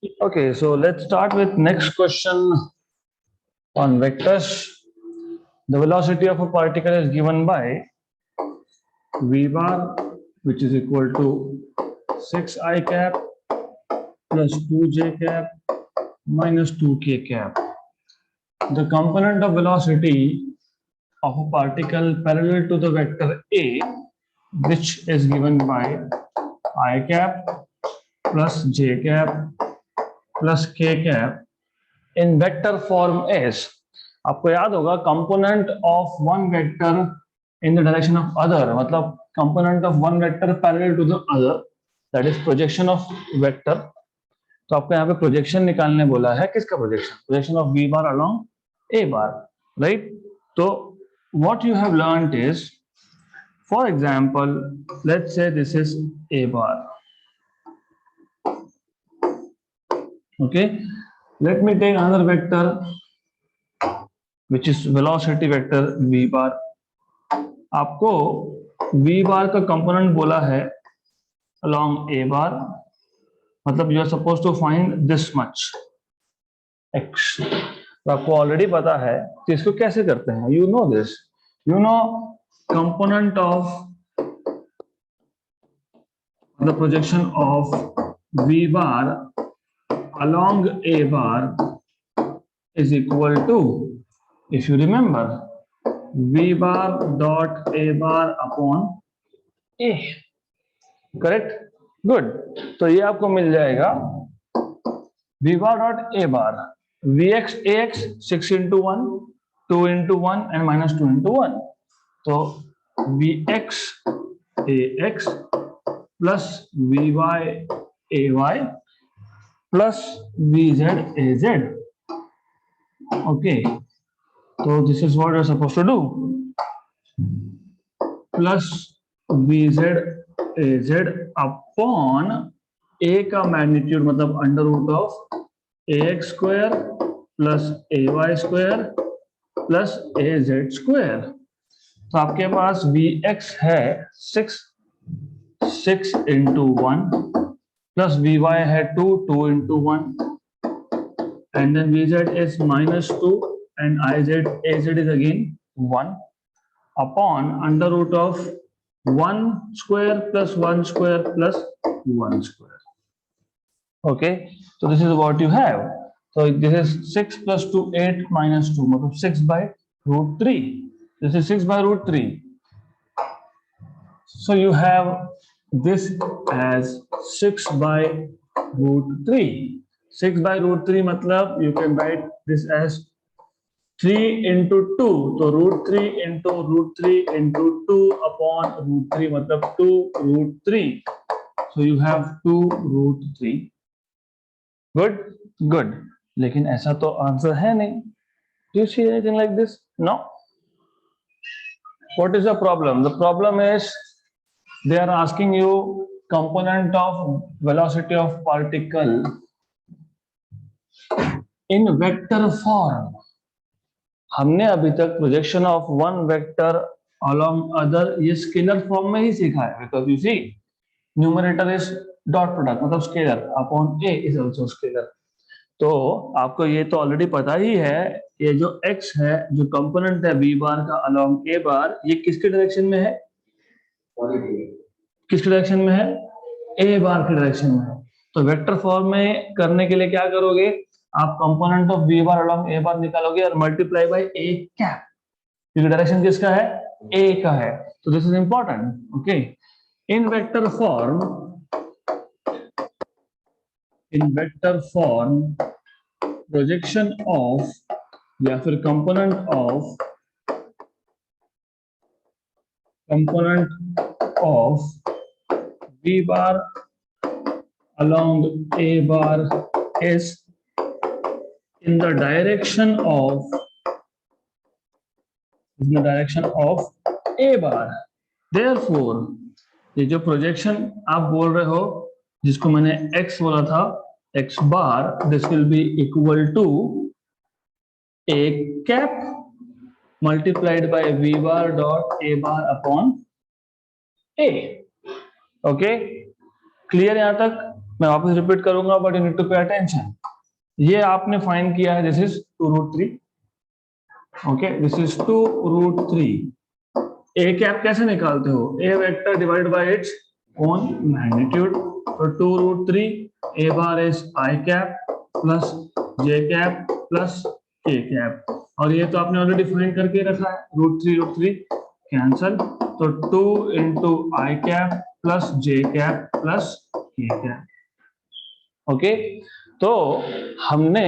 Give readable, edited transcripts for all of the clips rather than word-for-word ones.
Okay, so let's start with next question on vectors. The velocity of a particle is given by v bar, which is equal to 6 I cap plus 2j cap minus 2k cap. The component of velocity of a particle parallel to the vector A, which is given by I cap plus j cap plus k cap in vector form is, आपको याद होगा component of one vector in the direction of other, मतलब component of one vector parallel to the other, that is projection of vector. तो आपको यहाँ पे projection निकालने बोला है, किसका projection? Projection of v bar along a bar, right? तो what you have learned is, for example let's say this is a bar, okay, let me take another vector which is velocity vector v bar। आपको v bar का component बोला है along a bar, मतलब you are supposed to find this much x। तो आपको already पता है कि इसको कैसे करते हैं, you know this, you know component of the projection of v bar along a bar is equal to, if you remember, v bar dot a bar upon a, correct? Good. तो ये आपको मिल जाएगा v bar dot a bar, vx ax 6 into 1 2 into 1 and minus 2 into 1, तो vx ax plus vy ay plus vz az, okay, so this is what you're supposed to do, plus vz az upon a का magnitude मतलब under root of ax square plus ay square plus az square. तो आपके पास vx है 6 into 1 plus vy है 2 into 1 and then vz is minus 2 and az is again 1 upon under root of 1 square plus 1 square plus 1 square. Okay, so this is what you have. So this is 6 plus 2 8 minus 2, मतलब 6 by root 3. This is 6 by root 3. So you have this as 6 by root 3. 6 by root 3 मतलब you can write this as 3 into 2, तो root 3 into root 3 into 2 upon root 3 मतलब 2 root 3. So you have 2 root 3. Good, good. लेकिन ऐसा तो answer है नहीं. Do you see anything like this? No. What is the problem? The problem is they are asking you component of velocity of particle in vector form. हमने अभी तक projection of one vector along other ये scalar form में ही सीखा है, because you see numerator is dot product मतलब scalar upon a is also scalar. तो आपको ये तो ऑलरेडी पता ही है, ये जो x है जो कंपोनेंट है v बार का अलोंग a बार, ये किसके डायरेक्शन में है? किसके डायरेक्शन में है? a बार के डायरेक्शन में है। तो वेक्टर फॉर्म में करने के लिए क्या करोगे? आप component of v bar along a बार निकालोगे और मल्टीप्लाई बाय a कैप, क्योंकि डायरेक्शन किसका है? a का है। तो this is important. Okay, in vector form projection of या फिर component of v bar along a bar is in the direction of a bar। therefore ये जो प्रोजेक्शन आप बोल रहे हो जिसको मैंने x बोला था, x bar, this will be equal to a cap multiplied by v bar dot a bar upon a। Okay, clear यहां तक? मैं वापस रिपीट करूंगा but you need to pay attention. ये आपने फाइंड किया है, this is 2√3। Okay, this is 2√3। A cap कैसे निकालते हो? A vector divide by its own magnitude. तो 2√3 a bar is i cap plus J cap plus K cap, और ये तो आपने ऑलरेडी फाइंड करके रखा है, √3 कैंसल, तो 2 into I cap plus J cap plus K cap. Okay, तो हमने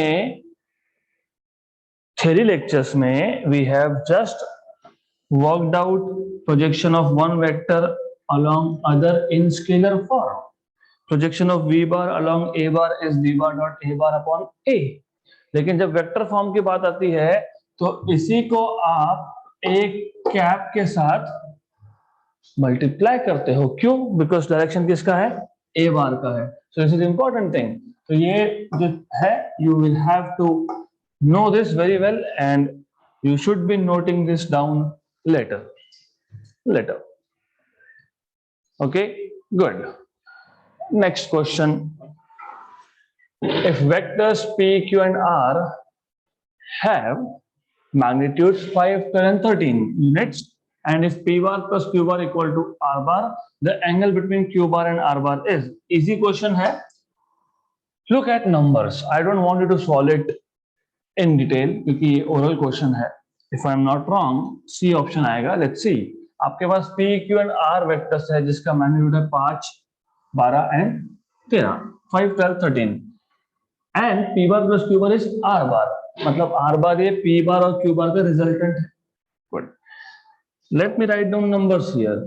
थ्योरी लेक्चर्स में we have just worked out projection of one vector along other in scalar form. Projection of v bar along a bar is v bar dot a bar upon a. लेकिन जब vector form की बात आती है तो इसी को आप एक कैप के साथ मल्टीप्लाई करते हो। क्यों? बिकॉज डायरेक्शन किसका है? ए बार का है। So this is important thing. तो ये जो है, you will have to know this very well and you should be noting this down later. Okay, good. Next question. If vectors p, q and r have magnitudes 5, 12 and 13 units, and if p bar plus q bar equal to r bar, the angle between q bar and r bar is, easy question है। Look at numbers. I don't want you to solve it in detail क्योंकि ये oral question है। If I am not wrong, C option आएगा। Let's see. आपके पास P, Q and R vectors है जिसका magnitude है 5, 12 and 13, 5, 12, 13, and P bar plus Q bar is R bar, मतलब R bar ये P bar और Q bar का resultant है। Good. Let me write down numbers here.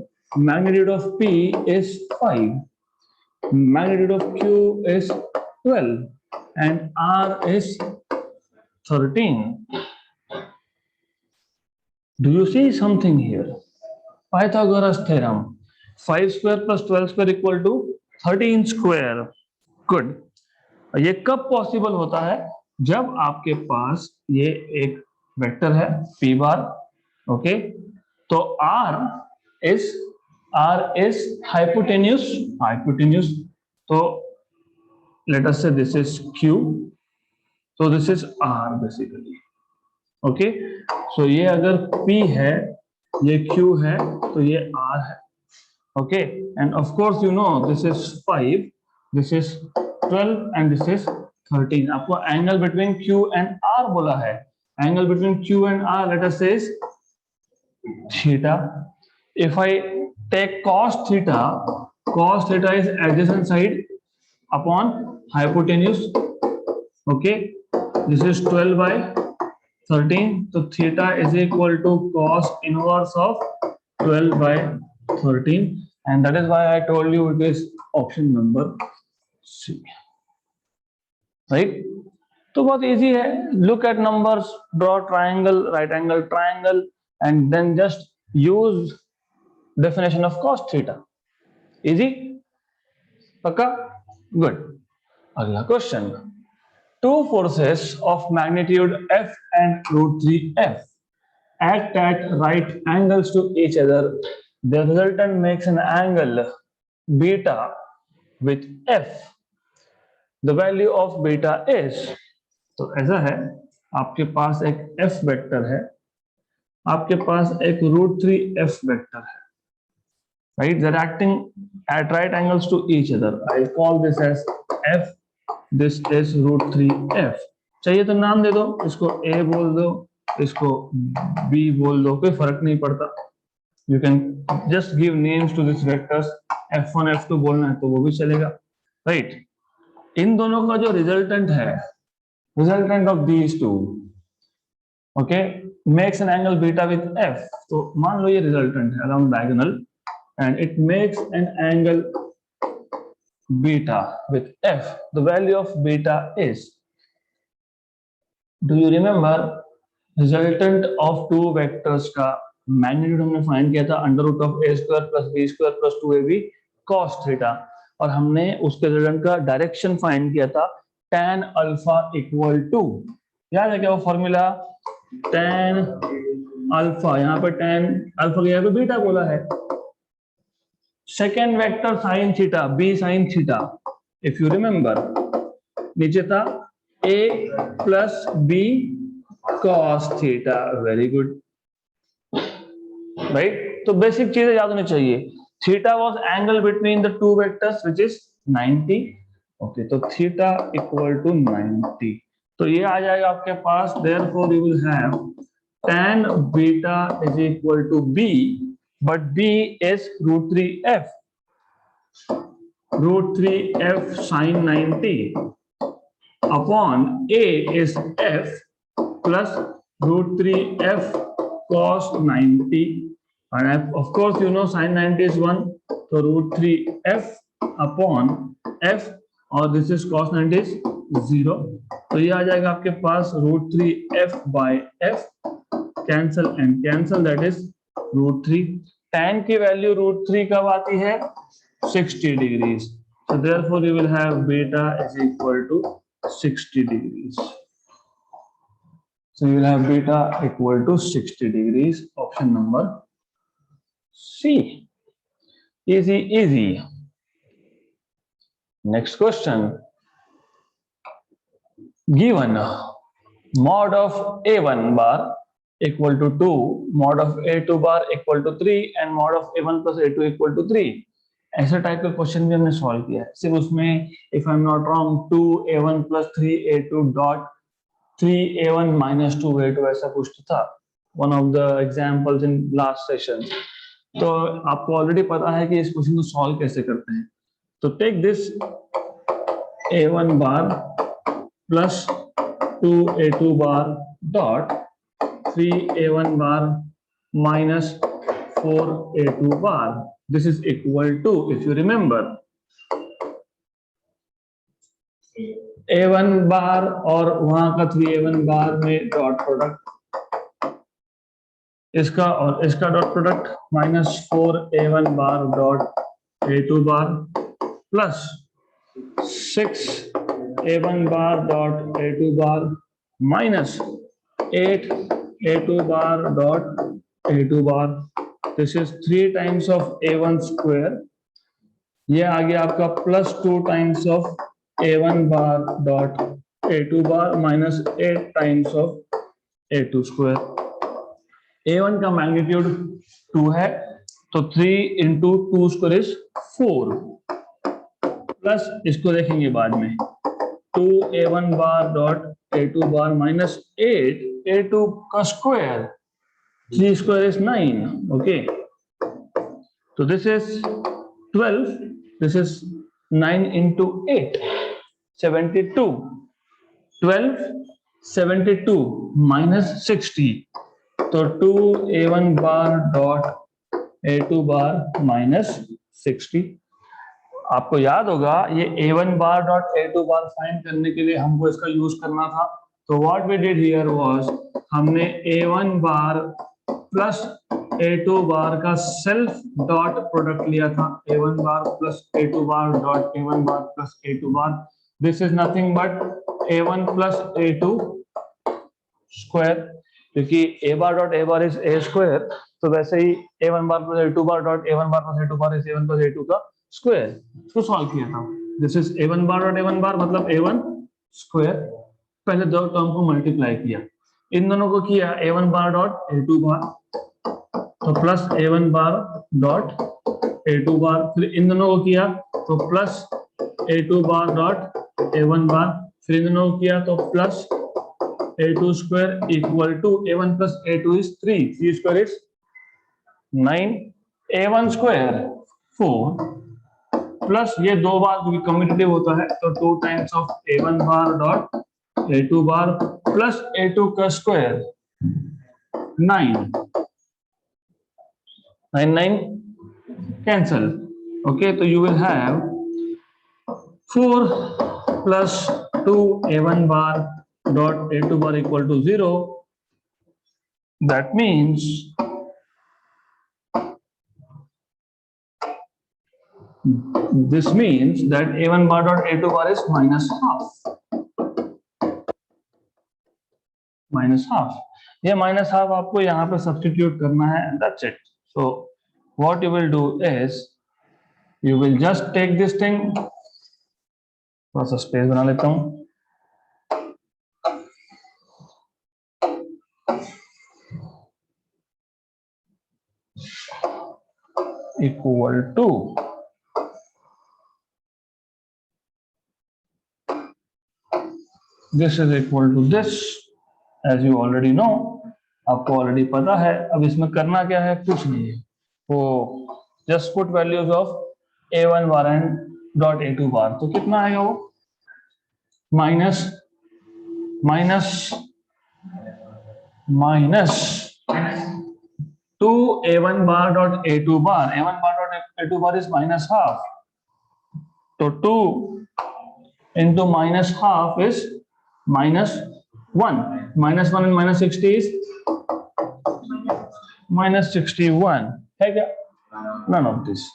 Magnitude of P is 5, magnitude of Q is 12, and R is 13. Do you see something here? Pythagoras theorem. 5 square plus 12 square equal to 13 square. Good. ये कब possible होता है? जब आपके पास ये एक vector है p बार, okay, तो r is hypotenuse, तो let us say this is q, so this is r basically. Okay, so ये अगर P है, ये Q है, तो ये R है। Okay, and of course you know this is 5, this is 12 and this is 13। आपको angle between Q and R बोला है। Angle between Q and R let us say is theta. If I take cos theta is adjacent side upon hypotenuse. Okay, this is 12 by 13, so theta is equal to cos inverse of 12 by 13, and that is why I told you it is option number C, right? तो बहुत easy है, look at numbers, draw triangle, right angle triangle, and then just use definition of cos theta. Easy? पक्का? Good. अगला question. Two forces of magnitude F and √3F act at right angles to each other. The resultant makes an angle beta with F. The value of beta is, तो ऐसा है, आपके पास एक F vector है, आपके पास एक √3F vector है, right? They're acting at right angles to each other. I'll call this as F. This is √3F. चाहिए तो नाम दे दो, इसको A बोल दो, इसको B बोल दो, कोई फर्क नहीं पड़ता। You can just give names to these vectors. F1, F2 बोलना है तो वो भी चलेगा, right? इन दोनों का जो रिजल्टेंट है, resultant of these two, okay, makes an angle beta with F. तो मान लो ये रिजल्टेंट है along diagonal, and it makes an angle beta with F. The value of beta is, do you remember resultant of two vectors का magnitude हमने find किया था √a² plus b² plus 2ab cos theta, और हमने उसके resultant का direction find किया था tan अल्फा इक्वल टू, याद है क्या वो फॉर्मूला? tan अल्फा, यहाँ पे tan अल्फा की जगह पे बीटा बोला है। Second vector sine theta, b sine theta, if you remember नीचे था a plus b cos theta, very good right. तो बेसिक चीजें याद होनी चाहिए। Theta was angle between the two vectors which is 90। Okay, तो थीटा इक्वल टू 90, तो ये आ जाएगा आपके पास, therefore you will have tan beta is equal to b, but b is √3f, √3f sin 90 upon a is f plus √3f cos 90, and of course you know sin 90 is 1, so √3f upon f, और this is cos 90 is 0, तो ये आ जाएगा आपके पास √3f by f, cancel and cancel, that is √3। tan की value √3 कब आती है? 60 degrees, so therefore you will have beta is equal to 60 degrees. So you will have beta equal to 60 degrees. Option number C. Easy, easy. Next question. Given mod of A1 bar equal to 2, mod of A2 bar equal to 3 and mod of A1 plus A2 equal to 3. ऐसे type का question भी हमने solve किया है। सिर्फ उसमें if I am not wrong 2A1 plus 3A2 dot 3A1 minus 2A2 ऐसा कुछ तो था, one of the examples in last session. तो आपको ऑलरेडी पता है कि इस क्वेश्चन को सॉल्व कैसे करते हैं। तो take this A1 bar plus 2A2 bar dot 3A1 bar minus 4A2 bar. This is equal to, if you remember, A1 bar और वहां का 3A1 bar में डॉट प्रोडक्ट, इसका और इसका dot product minus 4A1 bar dot A2 bar plus 6A1 bar dot A2 bar minus 8A2 bar dot A2 bar. This is 3 times of A1 square. ये आ गया आपका plus 2 times of A1 bar dot A2 bar minus 8 times of A2 square. A1 का magnitude 2 है, तो 3 into 2 square is 4 plus इसको देखेंगे बाद में 2A1 bar dot A2 bar minus 8 A2 का square, 3 square is 9, okay, so this is 12, this is 9 into 8, 72, 12 72 minus 60, तो 2A1 bar dot A2 bar minus 60। आपको याद होगा ये A1 बार डॉट A2 बार फाइंड करने के लिए हमको इसका यूज करना था, तो what we did here was हमने A1 बार प्लस A2 बार का सेल्फ डॉट प्रोडक्ट लिया था, A1 bar plus A2 bar dot A1 bar plus A2 bar, this is nothing but A1 plus A2 square, क्योंकि A bar dot A bar is A square, तो वैसे ही A1 bar plus A2 bar dot A1 bar plus A2 bar is A1 plus A2 का square, इसको solve किया था। This is A1 bar dot A1 बार मतलब A1 square, पहले दो term को मल्टीप्लाई किया, इन दोनों को किया A1 बार डॉट A2 बार, तो plus A1 bar dot A2 बार, फिर इन दोनों को किया तो प्लस A2 बार डॉट A1 बार, फिर इन दोनों को किया तो plus A2 square equal to A1 plus A2 is 3, 3 square is 9, A1 square 4 plus ये दो बार क्योंकि कम्यूटेटिव होता है तो 2 times of A1 bar dot A2 bar plus A2 का स्क्वायर 9, 9 कैंसल, ओके, तो you will have 4 plus 2A1 bar dot A2 bar equal to 0, that means this means that A1 bar dot A2 bar is minus half, ये minus half आपको यहाँ पे substitute करना है, that's it. So what you will do is you will just take this thing थोड़ा सा space बना लेता हूं। Equal to this is equal to this, as you already know, आपको ऑलरेडी पता है। अब इसमें करना क्या है, कुछ नहीं है, वो just put values of a1 bar and dot a2 बार। तो कितना आएगा वो, minus minus minus 2a1 bar dot a2 bar, a1 bar dot a2 bar is minus half, so 2 into minus half is minus 1, minus 1 and minus 60 is minus 61 है क्या, none of this।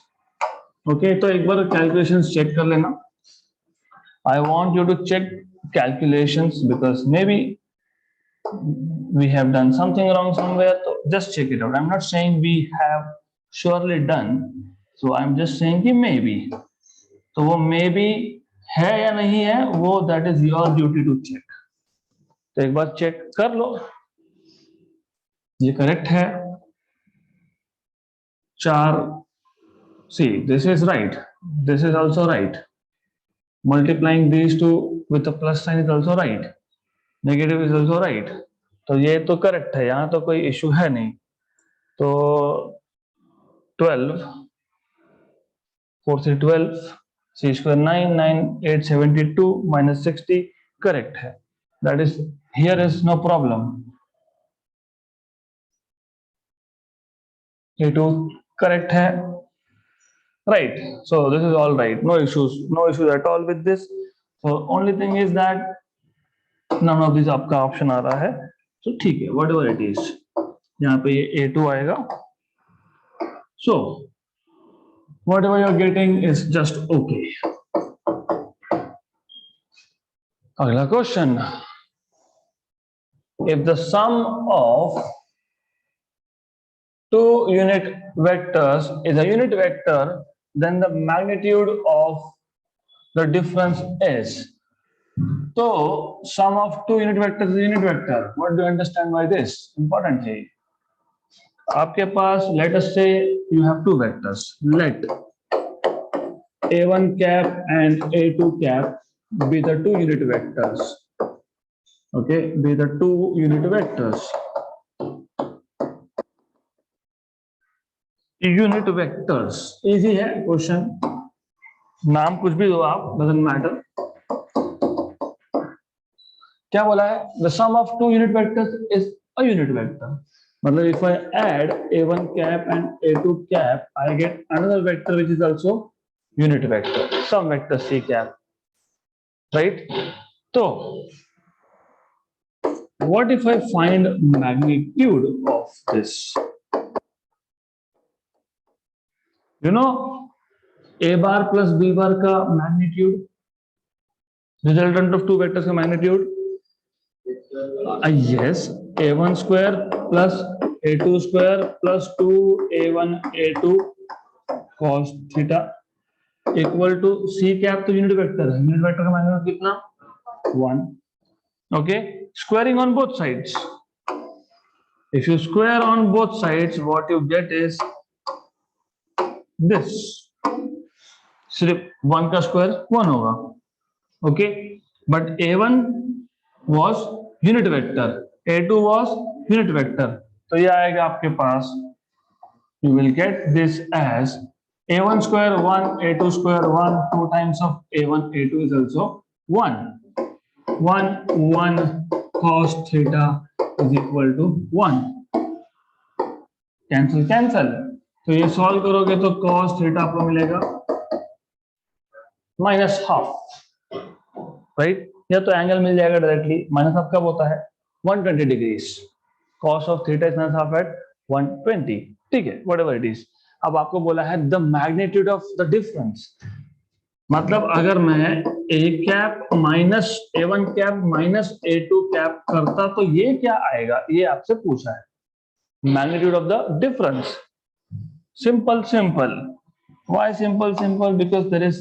okay, तो एक बार calculations check कर लेना। I want you to check calculations because maybe we have done something wrong somewhere, so just check it out। I'm not saying we have surely done, so I'm just saying कि maybe, तो वो maybe है या नहीं है वो that is your duty to check। तो एक बार चेक कर लो, ये करेक्ट है। 4, see this is right, this is also right, multiplying these two with a plus sign is also right, negative is also right, तो ये तो करेक्ट है, यहाँ तो कोई इशू है नहीं। तो 12 4 से 12, c square 9, 9 8 72 minus 60 करेक्ट है, that is here is no problem। a2 correct है, right, so this is all right, no issues at all with this। so only thing is that none of these आपका option आ रहा है, तो ठीक है, whatever it is, यहाँ पे ये a2 आएगा। so whatever you're getting is just okay। अगला question, if the sum of two unit vectors is a unit vector, then the magnitude of the difference is। तो sum of two unit vectors is a unit vector। What do you understand by this? Important है। आपके पास let us say you have two vectors, let a1 cap and a2 cap be the two unit vectors, okay, be the two unit vectors। Unit vectors easy है question, नाम कुछ भी दो आप, doesn't matter. क्या बोला है, the sum of two unit vectors is a unit vector, मतलब if I add a1 cap and a2 cap I get another vector which is also unit vector, sum vector c cap, right. तो what if I find magnitude of this, you know a bar plus b bar का magnitude, resultant of two vectors का magnitude, yes, a1 square plus a2 square plus 2a1 a2 cos theta equal to c cap, तो unit vector है, unit vector का magnitude कितना, 1, okay. Squaring on both sides, if you square on both sides what you get is this, सिर्फ 1 का square 1 होगा, okay, but a1 was unit vector, a2 was unit vector, तो ये आएगा आपके पास, you will get this as a1 square 1, a2 square 1, 2 times of a1 a2 is also 1, 1 cos theta is equal to 1, cancel cancel, तो ये solve करोगे तो cos theta आपको मिलेगा माइनस हाफ, राइट, या तो एंगल मिल जाएगा डायरेक्टली, माइनस हाफ कब होता है, 120 degrees, cos of theta is minus half at 120, ठीक है, व्हाटएवर इट इज। अब आपको बोला है the magnitude of the difference, मतलब अगर मैं a cap minus a1 cap minus a2 cap करता तो ये क्या आएगा, ये आपसे पूछा है, magnitude of the difference. Simple, simple. Why simple? Simple because there is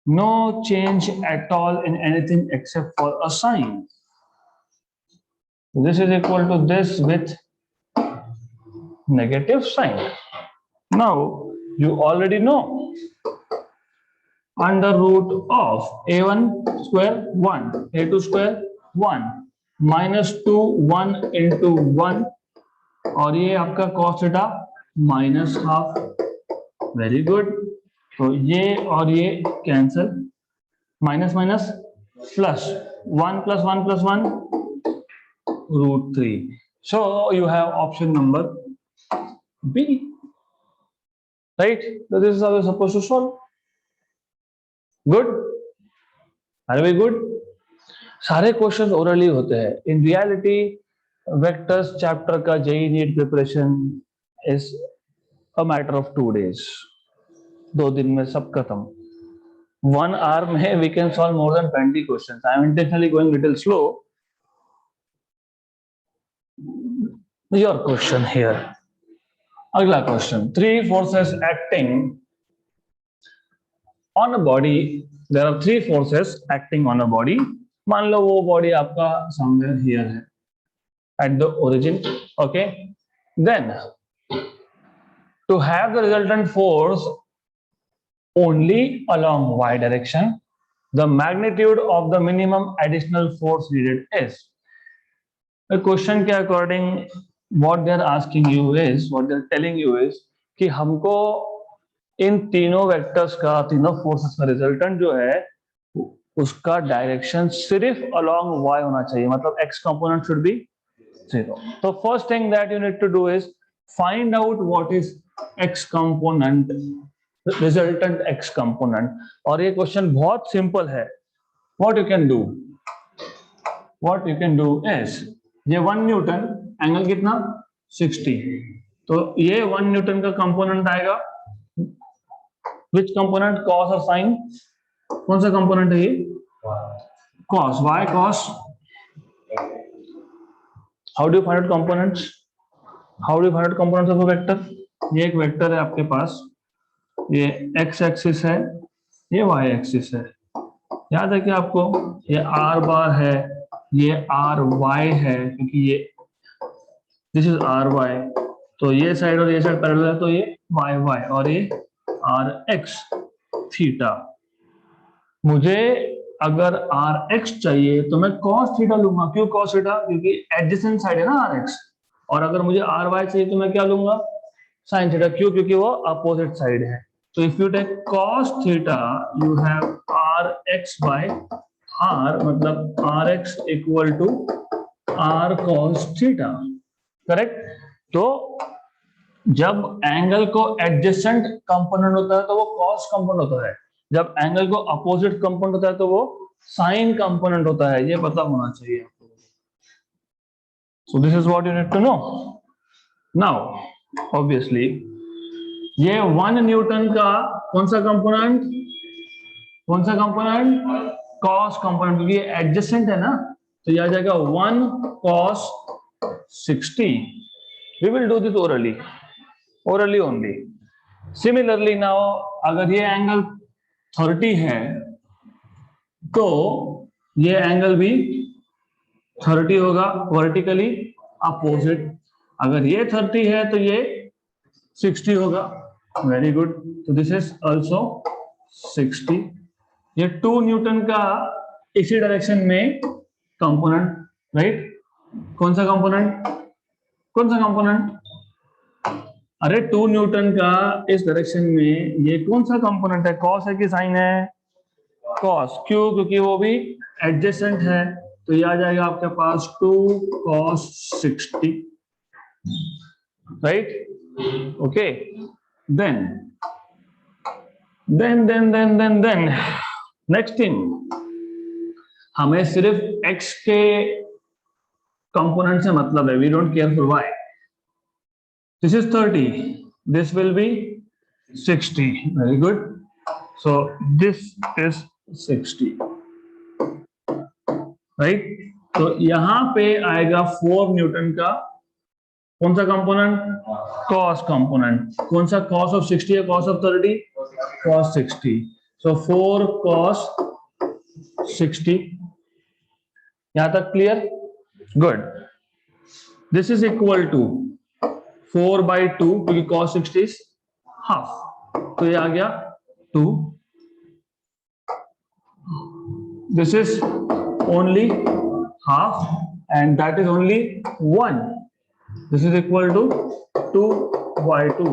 No change at all in anything except for a sign. This is equal to this with negative sign. Now you already know under root of a1 square 1, a2 square 1, minus 2 1 into 1, और ये आपका cos theta minus half. Very good. तो ये और ये cancel, minus minus plus 1 plus 1 plus 1 root 3. So you have option number B. Right? So this is how we're supposed to solve. Good? Are we good? सारे questions orally होते हैं. In reality vectors chapter का JEE NEET preparation is a matter of 2 days. 2 दिन में सब खत्म. 1 hour में we can solve more than 20 questions. I am intentionally going little slow. Your question here. अगला question. 3 forces acting on a body. There are 3 forces acting on a body. मान लो वो body आपका somewhere here है at the origin. Okay, then to have the resultant force only along y direction, the magnitude of the minimum additional force needed is. The question के according what they are asking you is, what they are telling you is कि हमको इन तीनों vectors का, तीनों forces का resultant जो है उसका डायरेक्शन सिर्फ अलोंग y होना चाहिए. मतलब x कंपोनेंट शुड बी 0. तो first thing that you need to do is find out what is x component, resultant x component. और ये क्वेश्चन बहुत सिंपल है. What you can do is, ये 1 न्यूटन, एंगल कितना 60. तो ये 1 न्यूटन का कंपोनेंट आएगा. विच कंपोनेंट, कॉस और साइन. कौन सा कंपोनेंट है ये? Cos. Why cos. How do find out components? How do find out components of a vector? ये एक वेक्टर है आपके पास, ये एक्स एक्सिस है, ये वाई एक्सिस है. याद है कि आपको ये आर बार है, ये आर वाई है, क्योंकि ये दिस इज आर वाई. तो ये साइड और ये साइड पैरेलल है, तो ये वाई वाई और ये आर एक्स थीटा. मुझे अगर आर एक्स चाहिए तो मैं कॉस थीटा लूंगा. क्यों कॉस थीटा? क्योंकि एडजेसेंट साइड है ना आर एक्स. और अगर मुझे आर वाई चाहिए तो मैं क्या लूंगा? Sine theta. क्यों? क्योंकि वो अपोजिट साइड है. तो if you take cos theta you have r x by r, मतलब r x equal to r cos theta. Correct? तो जब एंगल को एडजेसेंट कंपोनेंट होता है तो वो कॉस कंपोनेंट होता है. जब एंगल को अपोजिट कंपोनेंट होता है तो वो साइन कंपोनेंट होता है. ये पता होना चाहिए आपको. So this is what you need to know. Now obviously ये 1 न्यूटन का कौन सा कंपोनेंट? कौन सा कंपोनेंट? कॉस कंपोनेंट, क्योंकि ये एडजेसेंट है ना. तो यह आ जाएगा 1 cos 60. We will do this orally only. Similarly now अगर ये एंगल 30 है तो ये एंगल भी 30 होगा वर्टिकली अपोजिट. अगर ये 30 है तो ये 60 होगा. Very good. तो दिस इज आल्सो 60. ये 2 न्यूटन का इसी डायरेक्शन में कंपोनेंट, राइट? कौन सा कंपोनेंट? कौन सा कंपोनेंट? अरे 2 न्यूटन का इस डायरेक्शन में ये कौन सा कंपोनेंट है? कॉस है कि साइन है? कॉस. क्यों? क्योंकि वो भी एडजेसेंट है. तो ये आ जाएगा आपके पास 2 cos 60. Right? Okay. Then next thing, हमें सिर्फ x के कंपोनेंट से मतलब है. We don't care for y. This is 30. This will be 60. Very good. So this is 60. Right? तो यहां पे आएगा 4 न्यूटन का कौन सा कंपोनेंट? Cos component. कौन सा? कॉस ऑफ 60 है? Cos of 30? Cos 60. So 4 cos 60, यहां तक clear? Good. This is equal to 4/2 क्योंकि cos 60 इज हाफ, तो ये आ गया 2. This is only half and that is only 1. This is equal to 2/2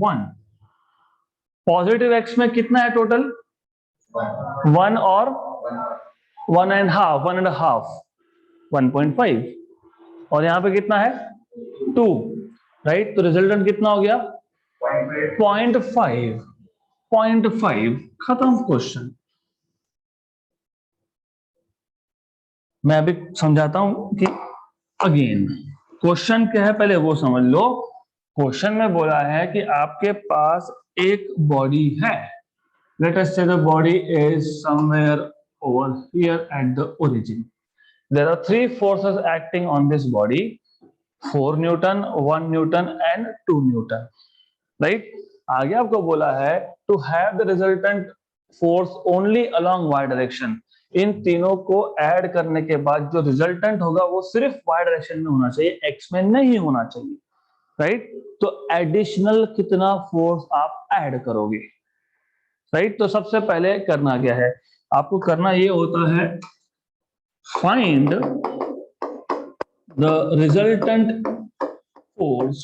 1. Positive x में कितना है टोटल? 1 और 1.5 1.5, और यहां पे कितना है 2, राइट? तो रिजल्टेंट कितना हो गया? 0.5. खत्म क्वेश्चन. मैं अभी समझाता हूं कि अगेन क्वेश्चन क्या है पहले वो समझ लो. क्वेश्चन में बोला है कि आपके पास एक बॉडी है. Let us say the body is somewhere over here at the origin. There are 3 forces acting on this body, 4 Newton, 1 Newton and 2 Newton, right? आगे आपको बोला है to have the resultant force only along y direction. इन तीनों को add करने के बाद जो रिजल्टेंट होगा वो सिर्फ y डायरेक्शन में होना चाहिए, x में नहीं होना चाहिए, राइट? तो एडिशनल कितना फोर्स आप ऐड करोगे, राइट? तो सबसे पहले करना क्या है, आपको करना ये होता है find the resultant force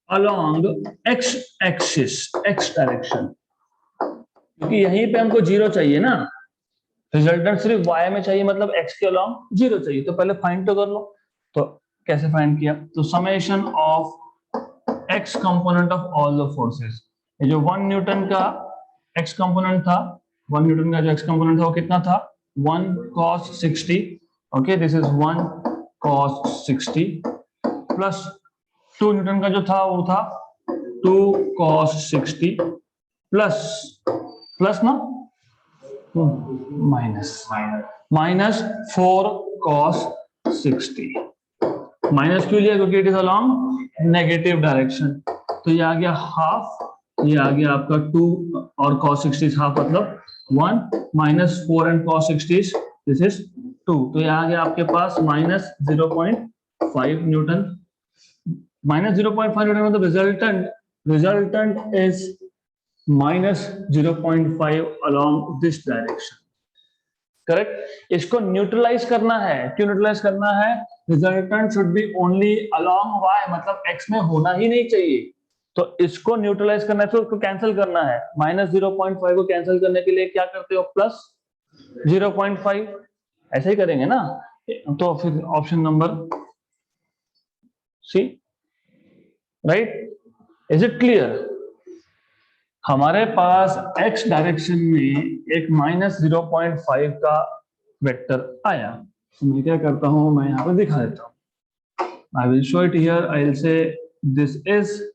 along x axis, x direction, क्योंकि यहीं पे हमको 0 चाहिए ना. रिजल्टेंट सिर्फ y में चाहिए, मतलब x के अलॉन्ग 0 चाहिए. तो पहले फाइंड तो कर लो. तो कैसे फाइंड किया? तो summation of x component of all the forces. ये जो 1 न्यूटन का x कंपोनेंट था, 1 न्यूटन का जो x कंपोनेंट था वो कितना था? 1 cos 60. Okay, this is 1 cos 60 plus 2 Newton का जो था वो था 2 cos 60 प्लस ना माइनस 4 cos 60. माइनस क्यों लिया? क्योंकि it is along negative direction. तो ये आ गया हाफ, ये आ गया आपका 2 और cos 60 इज हाफ, मतलब 1 minus 4 and cos 60 this is 2. तो ये आ गया आपके पास माइनस 0.5 न्यूटन. माइनस 0.5 न्यूटन मतलब resultant is minus 0.5 along this direction, correct? इसको न्यूट्रलाइज करना है. क्यों न्यूट्रलाइज करना है? Resultant should be only along y, मतलब x में होना ही नहीं चाहिए. तो इसको न्यूट्रलाइज करना है, तो उसको कैंसिल करना है. माइनस 0.5 को कैंसिल करने के लिए क्या करते हो? प्लस 0.5. ऐसे ही करेंगे ना. तो फिर option number C, right? Is it clear? हमारे पास x डायरेक्शन में एक माइनस 0.5 का वेक्टर आया. तो मैं क्या करता हूं, मैं यहां पर दिखा देता हूं. I will show it here. I will say this is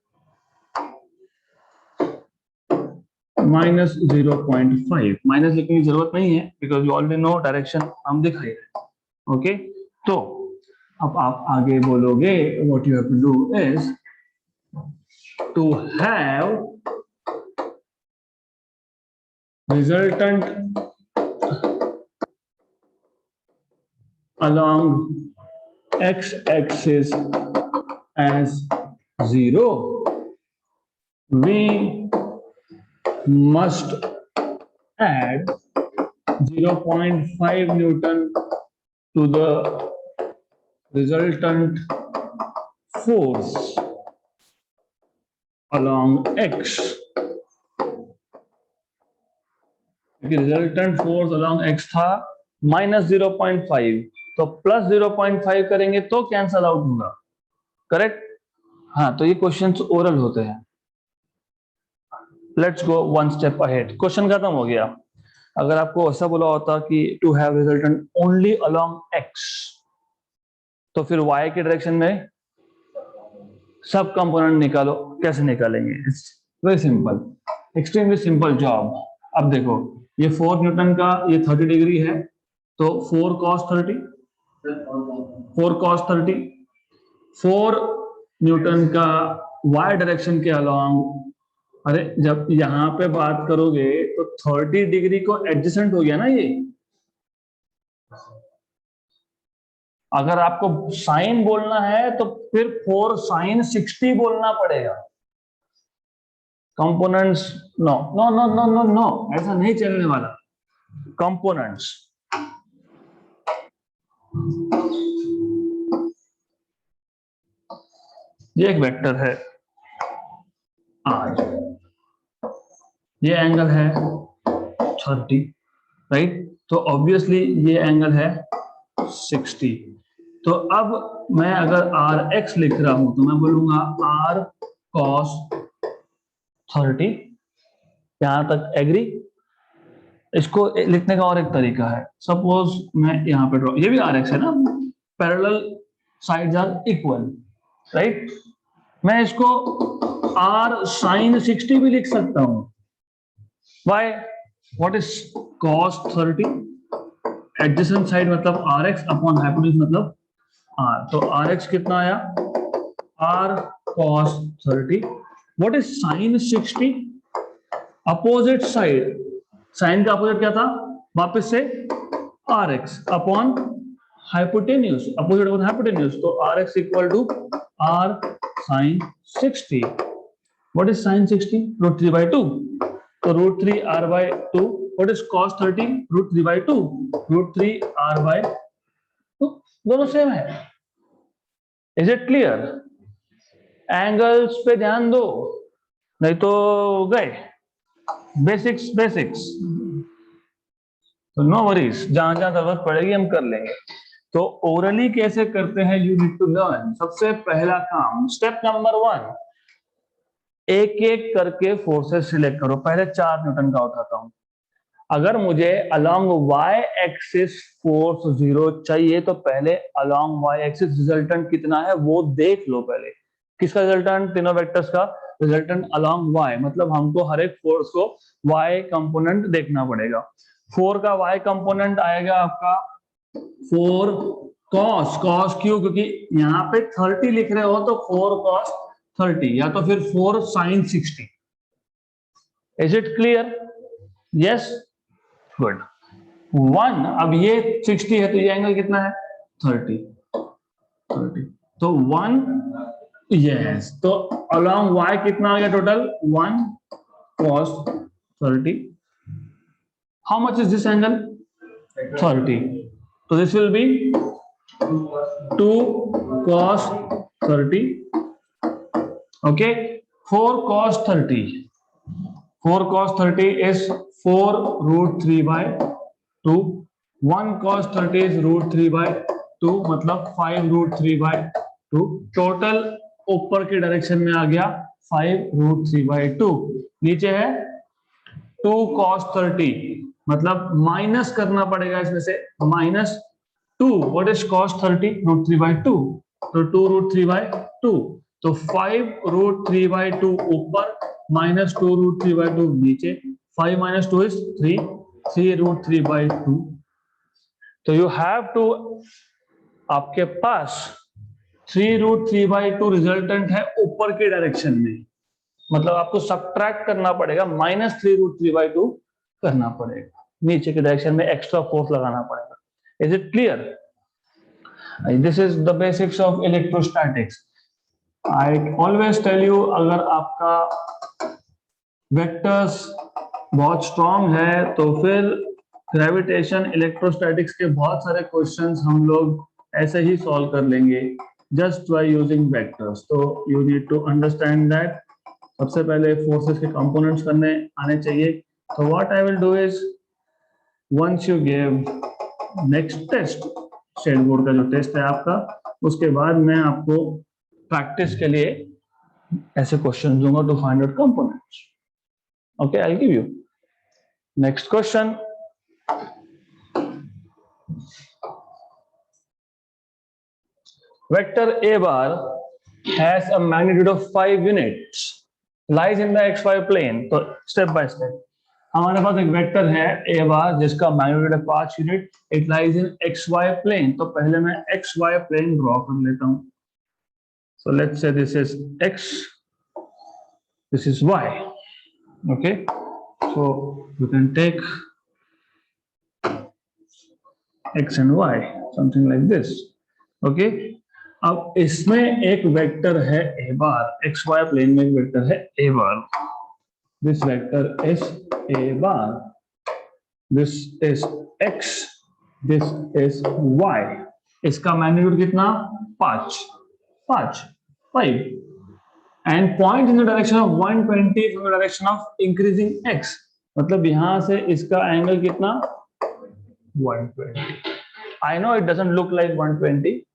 minus 0.5. Minus लिखने की जरूरत नहीं है because you already know direction हम दिखाई रहे. ओके, तो अब आप आगे बोलोगे what you have to do is to have resultant along x-axis as 0, we must add 0.5 Newton to the resultant force along x. क्योंकि रिजल्टेंट फोर्स अलोंग x था माइनस 0.5, तो प्लस 0.5 करेंगे तो कैंसल आउट होगा, करेक्ट? हाँ, तो ये questions oral होते हैं. Let's go one step ahead. Question खत्म हो गया. अगर आपको ऐसा बोला होता कि to have resultant only along x, तो फिर y के डायरेक्शन में सब कंपोनेंट निकालो. कैसे निकालेंगे? It's very simple, extremely simple job. अब देखो, ये 4 न्यूटन का ये 30 डिग्री है, तो 4 cos 30, 4 न्यूटन का y डायरेक्शन के अलोंग अरे जब यहाँ पे बात करोगे तो 30 डिग्री को एडजेसेंट हो गया ना ये। अगर आपको साइन बोलना है तो फिर 4 साइन 60 बोलना पड़ेगा। Components no no no no no no, ऐसा नहीं चलने वाला। कंपोनेंट्स, ये एक वेक्टर है r, ये एंगल है 30, राइट। तो ऑब्वियसली ये एंगल है 60। तो अब मैं अगर rx लिख रहा हूं तो मैं बोलूंगा r cos 30। यहां तक एग्री। इसको लिखने का और एक तरीका है, सपोज मैं यहाँ पे ड्रॉ, ये भी rx है ना, parallel sides are equal, right. मैं इसको r sin 60 भी लिख सकता हूं। Why? What is cos 30? Adjacent side मतलब rx अपॉन हाइपोटेन्यूज मतलब r। तो rx कितना आया? r cos 30। What is sin 60? Opposite side, sine का अपोजिट क्या था? वापस से rx upon hypotenuse, opposite upon hypotenuse. तो rx equal to r sin 60। What is sin 60? Root 3 by 2। तो root 3 r by 2। What is cos 30? Root 3 by 2, root 3 r by 2। दोनों same है। Is it clear? Angles पे ध्यान दो, नहीं तो गए बेसिक्स बेसिक्स। तो नो वरीज, जहां जहां जरूरत पड़ेगी हम कर लेंगे। तो ओरली कैसे करते हैं, यू नीड टू लर्न। सबसे पहला काम, स्टेप नंबर 1, एक एक करके फोर्सेस सिलेक्ट करो। पहले 4 न्यूटन का उठाता हूं। अगर मुझे अलोंग y एक्सिस फोर्स 0 चाहिए तो पहले अलोंग y एक्सिस रिजल्टेंट कितना है वो देख लो पहले। किसका रिजल्टेंट? तीनों वेक्टर्स का रिजल्टेंट अलोंग y, मतलब हमको हर एक फोर्स को y कंपोनेंट देखना पड़ेगा। 4 का y कंपोनेंट आएगा आपका 4 cos, cos क्यों? क्योंकि यहाँ पे 30 लिख रहे हो तो 4 cos 30, या तो फिर 4 sin 60। Is it clear? Yes, good. 1, अब ये 60 है तो ये एंगल कितना है? 30। तो 1, यस, तो अलोंग y कितना आ गया total? 1 cos 30। How much is this angle? 30। तो this will B 2 cos 30। Okay, 4 cos 30, 4 cos 30 is 4 root 3 by 2। 1 cos 30 is root 3 by 2, मतलब 5 root 3 by 2। टोटल ऊपर की डायरेक्शन में आ गया 5 root 3 by 2। नीचे है 2 cos 30, मतलब माइनस करना पड़ेगा इसमें से, minus 2। What is cos 30? root 3 by 2। तो 2 root 3 by 2। तो 5 root 3 by 2 ऊपर, माइनस 2 root 3 by 2 नीचे। 5 minus 2 is 3, 3 root 3 by 2। तो यू हैव टू, आपके पास 3 root 3 by 2 रिजल्टेंट है ऊपर के डायरेक्शन में, मतलब आपको सब्ट्रैक्ट करना पड़ेगा, माइनस 3 root 3 by 2 करना पड़ेगा, नीचे के डायरेक्शन में एक्स्ट्रा फोर्स लगाना पड़ेगा। Is it clear? This is the basics of electrostatics. I always tell you, अगर आपका वेक्टर्स बहुत स्ट्रांग है तो फिर ग्रेविटेशन, इलेक्ट्रोस्टैटिक्स के बहुत सारे क्वेश्चंस हम लोग ऐसे ही सॉल्व कर लेंगे जस्ट बाय यूजिंग वेक्टर्स। तो you need to understand that. सबसे पहले फोर्सेस के कंपोनेंट्स करने आने चाहिए। तो what I will do is, once you give next test, state board का जो टेस्ट है आपका, उसके बाद मैं आपको प्रैक्टिस के लिए ऐसे क्वेश्चन दूंगा to find out components. Okay, I give you next question. Vector A bar has a magnitude of 5 units, lies in the xy plane। तो स्टेप बाय स्टेप हमारे पास एक वेक्टर है A bar जिसका magnitude है 5 unit, it lies in xy plane. तो पहले मैं xy plane draw कर लेता हूं। So let's say this is x, this is y। Okay, so you can take x and y, something like this. Okay, अब इसमें एक वेक्टर है a bar, x y plane में एक वेक्टर है a bar. This vector is a bar. This is x. This is y. इसका magnitude कितना? 5. 5. And point in the direction of 120 from the direction of increasing x. मतलब यहां से इसका angle कितना? 120. I know it doesn't look like 120.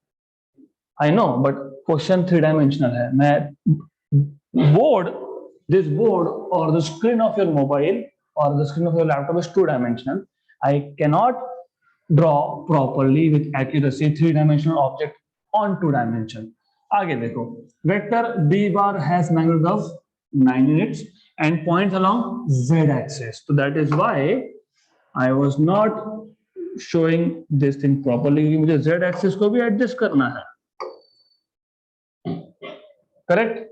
I know, but question 3-dimensional है. मैं this board or the screen of your mobile or the screen of your laptop is 2-dimensional. I cannot draw properly with accuracy 3-dimensional object on 2-dimension. आगे देखो, vector b bar has magnitude of 9 units and points along z axis. So that is why I was not showing this thing properly, क्योंकि मुझे z axis को भी adjust करना है. Correct?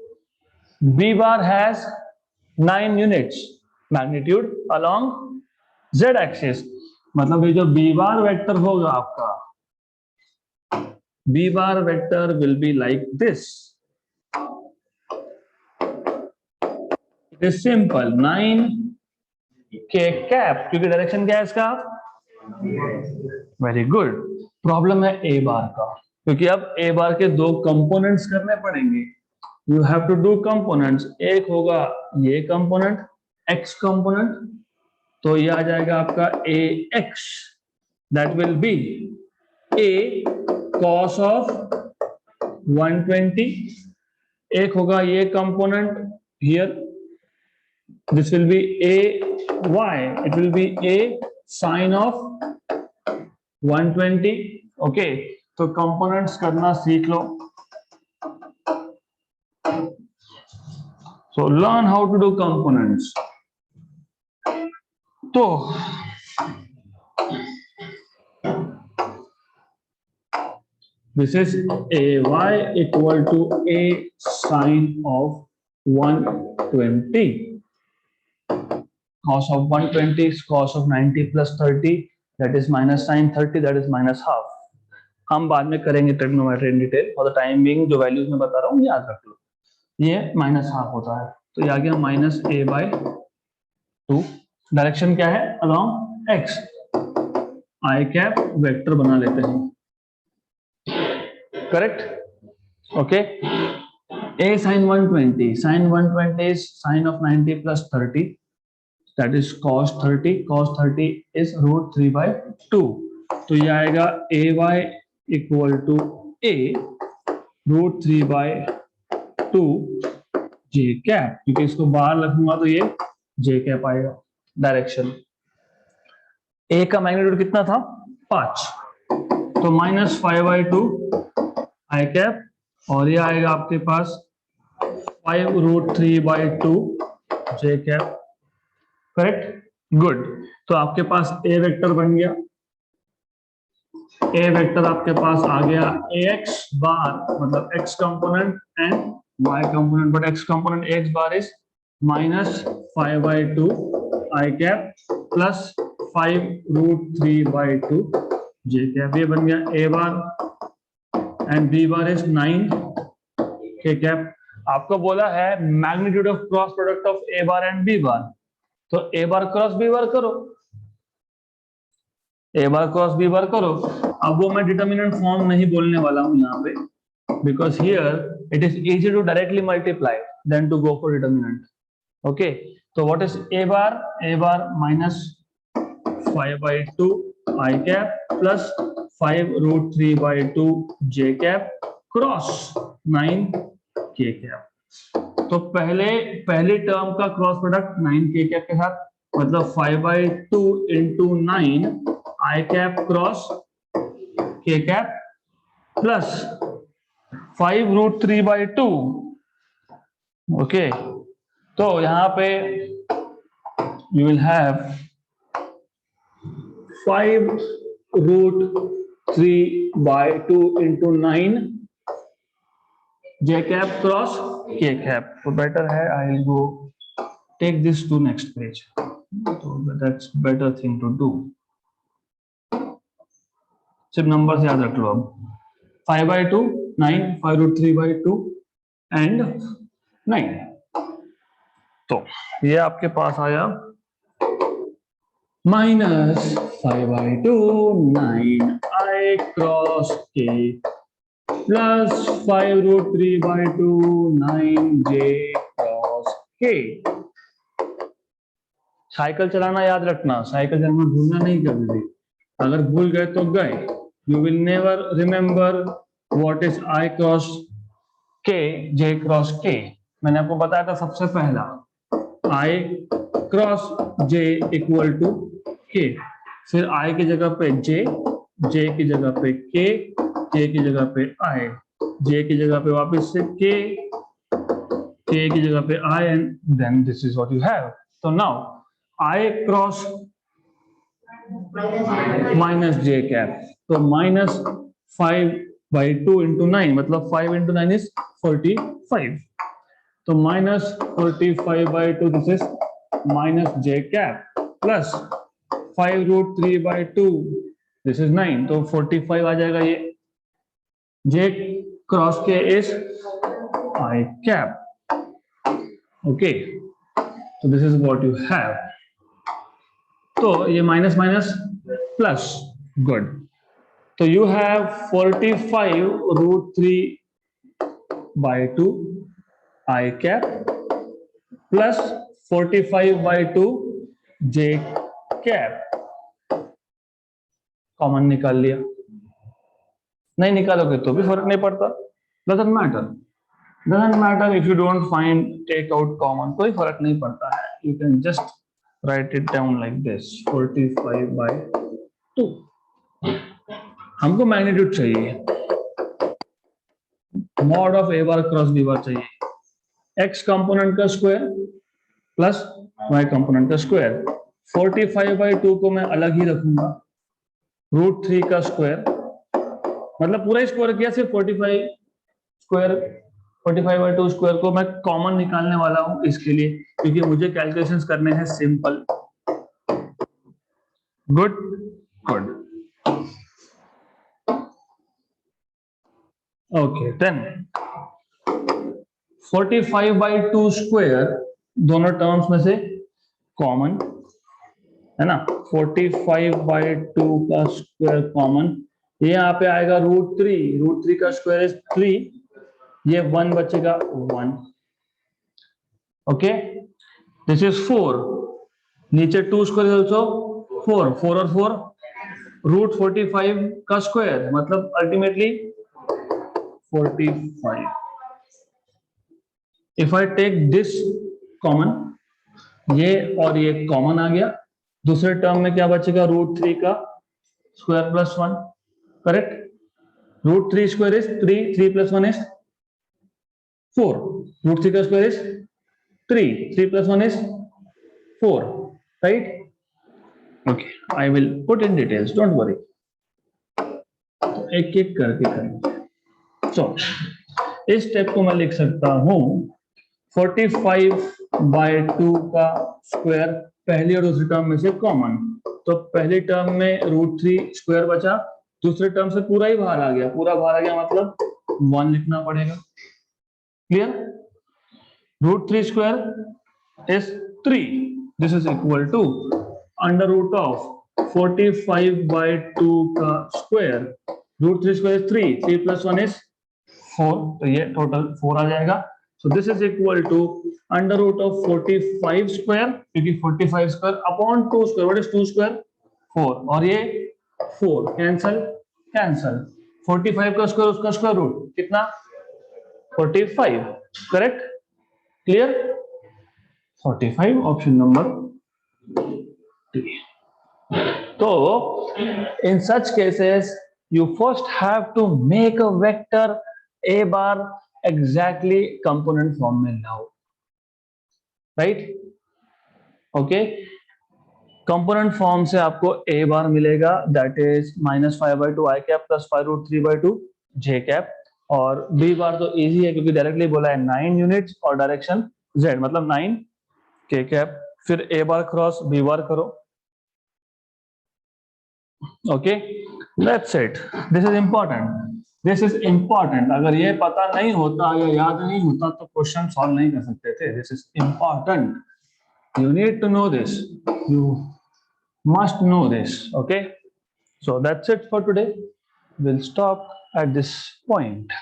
B bar has 9 units magnitude along z axis. मतलब ये जो B bar vector होगा आपका, B bar vector will be like this. It is simple, 9 k cap, क्योंकि डायरेक्शन क्या है इसका? Very good. प्रॉब्लम है A bar का, क्योंकि अब A bar के दो कंपोनेंट्स करने पड़ेंगे. You have to do components. एक होगा ये कंपोनेंट, x कंपोनेंट, तो ये आ जाएगा आपका ax. That will be a cos of 120. एक होगा ये component here. This will be a y. It will be a sin of 120. Okay. तो कंपोनेंट्स करना सीख लो. So learn how to do components. तो this is ay equal to a sin of 120. Cos of 120 is cos of 90 plus 30. That is minus sin 30. That is minus half. हम बाद में करेंगे trigonometry in detail. For the time being जो values में बता रहा हूँ याद रख लो. ये माइनस हाफ होता है, तो ये आ गया माइनस a बाय 2. डायरेक्शन क्या है? Along x. आई कैप वेक्टर बना लेते हैं. Correct? Okay. a sin 120. Sin 120 is sin of 90 plus 30. That is cos 30. Cos 30 is root 3 by 2. तो ये आएगा ay equal to a root 3 by 2 j cap, क्योंकि इसको बाहर रखूंगा तो ये j कैप आएगा. डायरेक्शन a का मैग्नीट्यूड कितना था? 5. तो माइनस 5 by 2 आई कैप, और ये आएगा आपके पास 5 root 3 by 2 j cap. Correct? Good. तो आपके पास a वेक्टर बन गया. a वेक्टर आपके पास आ गया ax बार, मतलब x component and y component, but x component x bar is minus 5 by 2 i cap plus 5 root 3 by 2 j cap. ये बन गया a bar and b bar is 9 k cap. आपको बोला है magnitude of cross product of a bar and b बार, तो a bar cross b बार करो, a bar cross b बार करो. अब वो मैं डिटर्मिनेंट फॉर्म नहीं बोलने वाला हूं यहाँ पे, because here it is easier to directly multiply than to go for determinant. Okay, so what is a bar? A bar minus 5 by 2 I cap plus 5 root 3 by 2 j cap cross 9 k cap. तो पहले term का cross product 9 k cap के साथ, मतलब 5 by 2 into 9 I cap cross k cap plus 5 root 3 by 2. Okay, तो यहां पे you will have 5 root 3 by 2 into 9 j cap cross k cap. तो बेटर है I will go take this to next page. So that's better thing to do. सिर्फ number से याद रख लो अब 5/2 9 5√3/2 एंड 9. तो ये आपके पास आया minus 5/2 9 I cross k plus 5√3/2 9 j cross k. Cycle चलाना याद रखना, साइकिल चलाना भूलना नहीं कभी भी. अगर भूल गए तो गए. You will never remember what is I cross k j cross k. मैंने आपको बताया था सबसे पहला I cross j equal to k, फिर I की जगह पे j, j की जगह पे k, k की जगह पे I, j की जगह पे वापस से k, k की जगह पे I, and then this is what you have. तो now I cross minus j cap, तो माइनस 5/2 इंटू 9 मतलब 5 इंटू 9 इज 45. तो minus 45/2 this is minus j cap plus 5√3/2 this is 9, तो 45 आ जाएगा. ये j cross k is I cap. Okay, तो this is what you have. तो ये माइनस माइनस प्लस, गुड. तो you have 45√3/2 I cap plus 45/2 j cap. Common निकाल लिया. नहीं निकालोगे तो भी फर्क नहीं पड़ता. Doesn't matter if you don't find take out common, कोई फर्क नहीं पड़ता है. You can just write it down like this 45/2. हमको मैग्नीट्यूड चाहिए, mod of a bar cross b bar चाहिए. x कंपोनेंट का स्क्वायर प्लस y कंपोनेंट का स्क्वायर. 45/2 को मैं अलग ही रखूंगा. √3 का स्क्वायर मतलब पूरा स्क्वायर किया, सिर्फ 45/2 स्क्वायर को मैं कॉमन निकालने वाला हूं इसके लिए, क्योंकि मुझे कैलकुलेशंस करने हैं simple. Good good. Okay, then 45/2 square दोनों टर्म्स में से कॉमन है ना. 45/2 का स्क्वायर कॉमन, ये यहाँ पे आएगा √3 का स्क्वायर इज 3, ये 1 बचेगा 1. Okay, this is 4. नीचे 2 स्क्वायर ऑल्सो 4, 4 और 4 √45 का स्क्वायर मतलब ultimately 45. If I take this common, ये और ये कॉमन आ गया. दूसरे टर्म में क्या बचेगा? √3 का square plus 1. Correct. √3 square is 3, 3 plus 1 is 4. √3 का square is 3, 3 plus 1 is 4. Right. Okay, I will put in details, don't worry. एक एक करके करेंगे. सो इस स्टेप को मैं लिख सकता हूं 45/2 का स्क्वायर पहली और दूसरी टर्म में से कॉमन. तो पहली टर्म में √3 स्क्वायर बचा, दूसरे टर्म से पूरा ही बाहर आ गया. पूरा बाहर आ गया मतलब 1 लिखना पड़ेगा. Clear. √3 square is 3. This is equal to under root of 45/2 का square. √3 square is 3, 3 plus 1 is 4, तो ये टोटल 4 आ जाएगा. So this is equal to under root of 45 square, क्योंकि 45 square upon 2 square. What is 2 square? 4, और ये 4 cancel cancel. 45 का square उसका स्क्वायर रूट कितना? 45. करेक्ट. क्लियर. 45 option number 3. तो in such cases you first have to make a vector a bar exactly component form में लाओ. right. okay, component form से आपको a बार मिलेगा, that is -5/2 I cap plus 5√3/2 j cap. और b बार तो easy है क्योंकि डायरेक्टली बोला है 9 यूनिट्स और डायरेक्शन z, मतलब 9 k cap, फिर a bar cross b bar करो. Okay, that's it. This is important. This is important. अगर ये पता नहीं होता या याद नहीं होता तो क्वेश्चन सॉल्व नहीं कर सकते थे. This is important. You need to know this. You must know this. Okay, so that's it for today. We'll stop at this point.